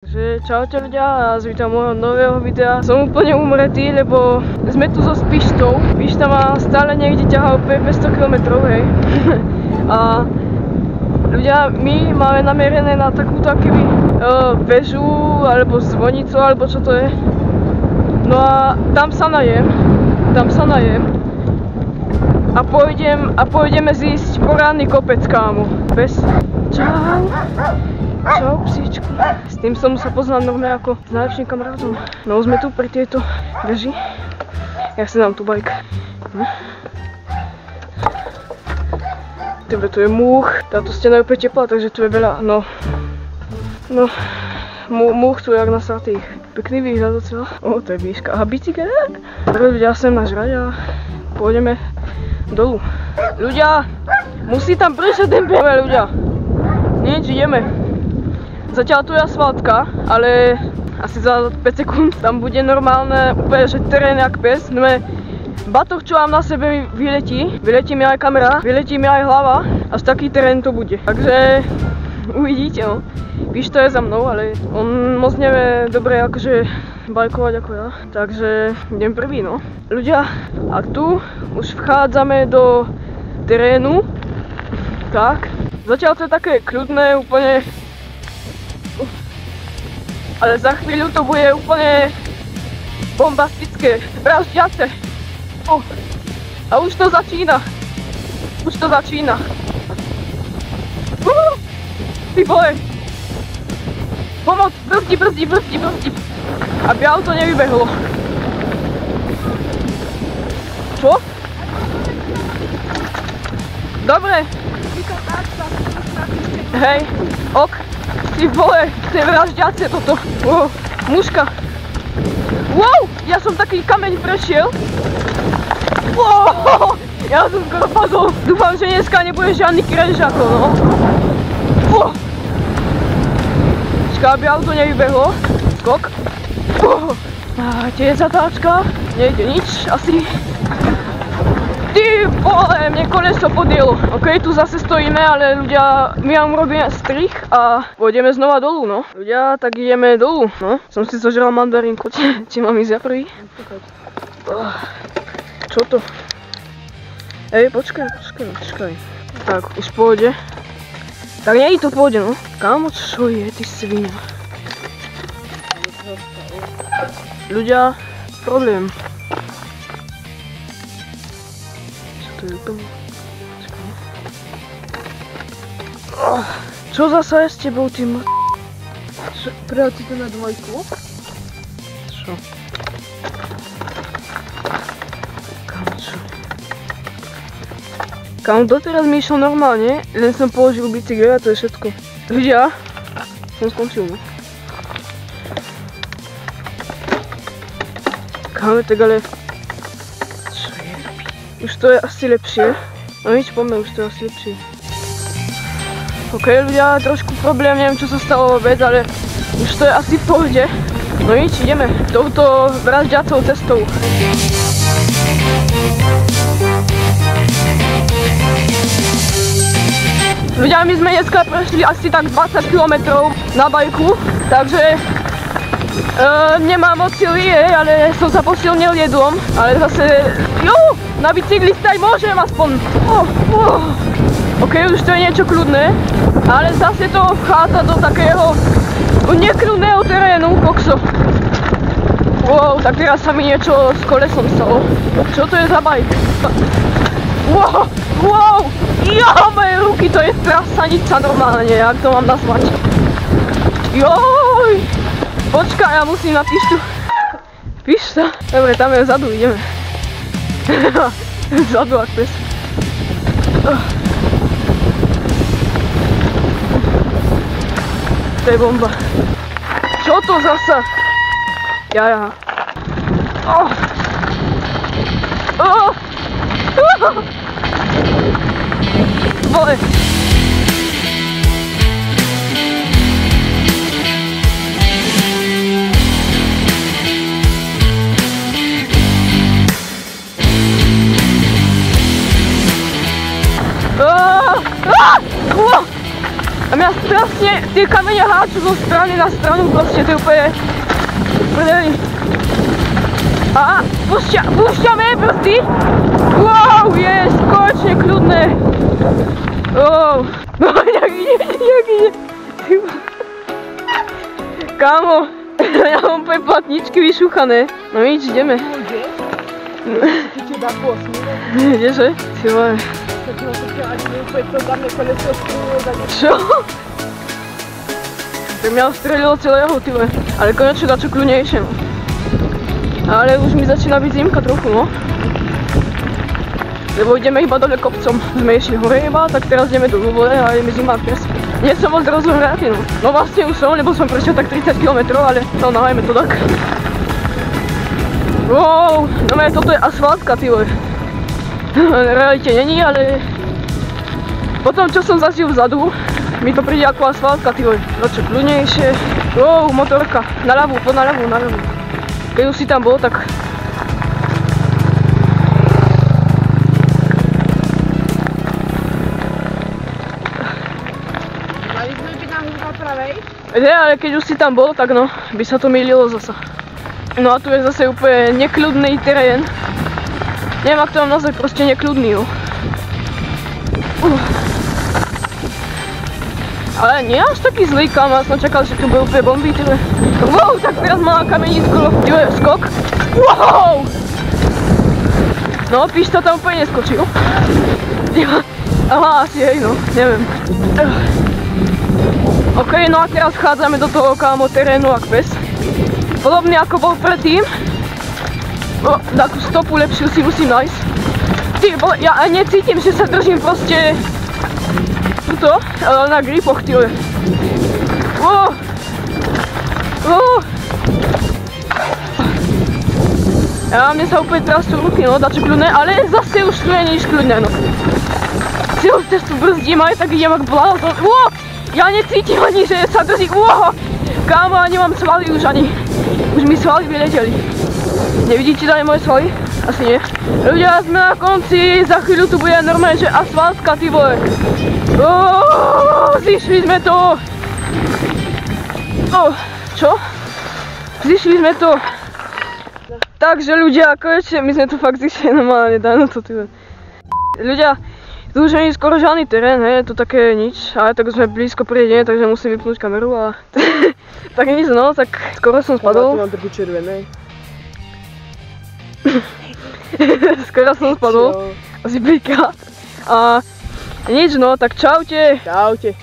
Takže čaute ľudia a vás vítam môjho nového videa. Som úplne umretý, lebo sme tu so Spištou. Spišta ma stále niekde ťahá úplne 500 km, hej. A ľudia, my máme namierené na takúto akýby väžu, alebo zvonicu, alebo čo to je. No a tam sa najem. A pôjdeme zísť porádny kopec, kámo. Čau. Čau, psíčku. S tým som sa poznal normálne ako s najlepším kamarátom. No sme tu pri tejto veži. Ja si dám tu bajk. Tebe tu je múch. Táto stena je úplne teplá, takže tu je veľa, múch tu je jak nasratých. Pekný výhľad docela. To je výška. A bicykel. Ľudia sem nažrať a pôjdeme dolu. Ľudia, musí tam prešať ten peve, ľudia. Nič, ideme. Zatiaľ tu je asfaltka, ale asi za 5 sekúnd tam bude normálne úplne, že terén jak pes. Batoh, čo mám na sebe, vyletí mi aj kamera, vyletí mi aj hlava, až taký terén to bude. Takže uvidíte, no. Víš, to je za mnou, ale on moc nevie dobre akože bajkovať ako ja. Takže idem prvý, no. Ľudia, a tu už vchádzame do terénu. Tak. Zatiaľ to je také kľudné, úplne. Ale za chvíľu to bude úplne bombastické, vraždiace. A už to začína. Ty vole. Pomoc, brzdi. Aby auto nevybehlo. Čo? Dobre. Hej, ok. Ty vole, to je vraždiace toto. Muška. Wow, ja som taký kameň prešiel. Wow, ja som skoro padol. Dúfam, že dneska nebude žiadny crash ako, no. Počkaj, aby auto nevybehlo. Skok. Tie je zatáčka. Nejde nič, asi. Ty vole, mne koleso podjelo. Ok, tu zase stojíme, ale ľudia, my vám urobíme strich a pôjdeme znova dolu, no. Ľudia, tak ideme dolu, no. Som si zožral mandarinku, či mám ísť ja prvý? Čo to? Ej, počkaj. Tak, už pôjde. Tak nej to pôjde, no. Kámo, čo je, ty svinia? Ľudia, problém. Čo zasa je s tebou, ty m***? Prijal si to na dvojku? Čo? Kam doteraz mi išlo normálne, len som položil bicykel a to je všetko. Ľudia, som skončil, no. Káme, tak ale... Už to je asi lepšie. No nič, poďme, už to je asi lepšie. Ok, ľudia, trošku problém, neviem čo sa stalo vôbec, ale už to je asi v pohode. No nič, ideme touto vraždiacou cestou. Ľudia, my sme dneska prešli asi tak 20 km na bajku, takže nemám moc sily, ale som sa posilnil jedlom, ale zase, na bicykli stať môžem aspoň. Ok, už to je niečo kľudné, ale zase to vchádza do takého nekľudného terénu, kokso. Wow, tak teraz sa mi niečo s kolesom stalo. Čo to je za bajk? Wow, moje ruky, to je trasanica normálne, jak to mám nazvať. Joj, počkaj, ja musím na Pištu. Pišta? Dobre, tam je vzadu, ideme. Vzadu ak pes. To je bomba. Čo to zasa? Ja. Vole. A mňa strašne tie kamene háču zo strany na stranu, proste to je úplne prdeli. A púšťame prsty. Wow, jest, konečne kľudné. Wow, no jak ide. Kámo, ja mám úplne platničky vyšúchané. No nič, ideme. Ty ti dá posmíle. Kdeže? Ty vole. Tak no to ťa ani neúplne to dáme koleso strúlo za niečo. Čo? Tak mňa ostrelilo celého, ty vole. Ale konečne dačo kľudnejšie, no. Ale už mi začína byť zimka trochu, no. Lebo ideme iba dole kopcom. Sme išli hore iba, tak teraz ideme dolu vole a je mi zima pes. Nie som moc rozumráty, no. No vlastne už som, lebo som prešiel tak 30 km, ale no nahajme to tak. Wow, no toto je asfaltka, ty vole. V realite není, ale potom čo som zažil vzadu, mi to príde ako asfaltka, ty vole. Dačo kľudnejšie. Wow, motorka. Na ľavú, poď na ľavú. Keď už si tam bol, tak... Mali sme byť na pravej? Nie, ale keď už si tam bol, tak no, by sa to mýlilo zasa. No a tu je zase úplne nekľudný terén. Neviem, ak to mám nazvať, proste nekľudný, jo. Ale nie až taký zlý, kam, ja som čakal, že tu bude úplne bomby, tyhle. Wow, tak teraz má kameníčko, tyhle, skok. Wow! No, Pišta tam úplne neskočil. Aha, asi hej, no, neviem. OK, no a teraz vchádzame do toho, kámo, terénu ak pes. Podobný ako bol predtým. O, takú stopu lepšiu si musím nájsť. Ty, ja necítim, že sa držím proste tuto, na gripoch, tyhle. Ja mne sa úplne trasú ruky, no, dačo kľudné, ale zase už tu je nič kľudné, no. Celú cestu brzdím, aj tak idem ak blázon. Ja necítim ani, že sa držím, kámo, ja nemám svaly už ani. Už mi svaly vyleteli. Nevidíte tady moje svaly? Asi nie. Ľudia, sme na konci, za chvíľu tu bude normálne, že asfaltka, ty vole. Zišli sme to. Čo? Zišli sme to. Takže ľudia, konečne, my sme tu fakt zišli normálne, dajno to, ty vole. Ľudia, tu už nie je skoro žiadny terén, hej, to také nič, ale tak sme blízko prijedeme, takže musím vypnúť kameru a tak nič, no, tak skoro som spadol. Mám trochu červené. Skoro som spadol, asi 5-krát a nič, no, tak čaute. Čaute.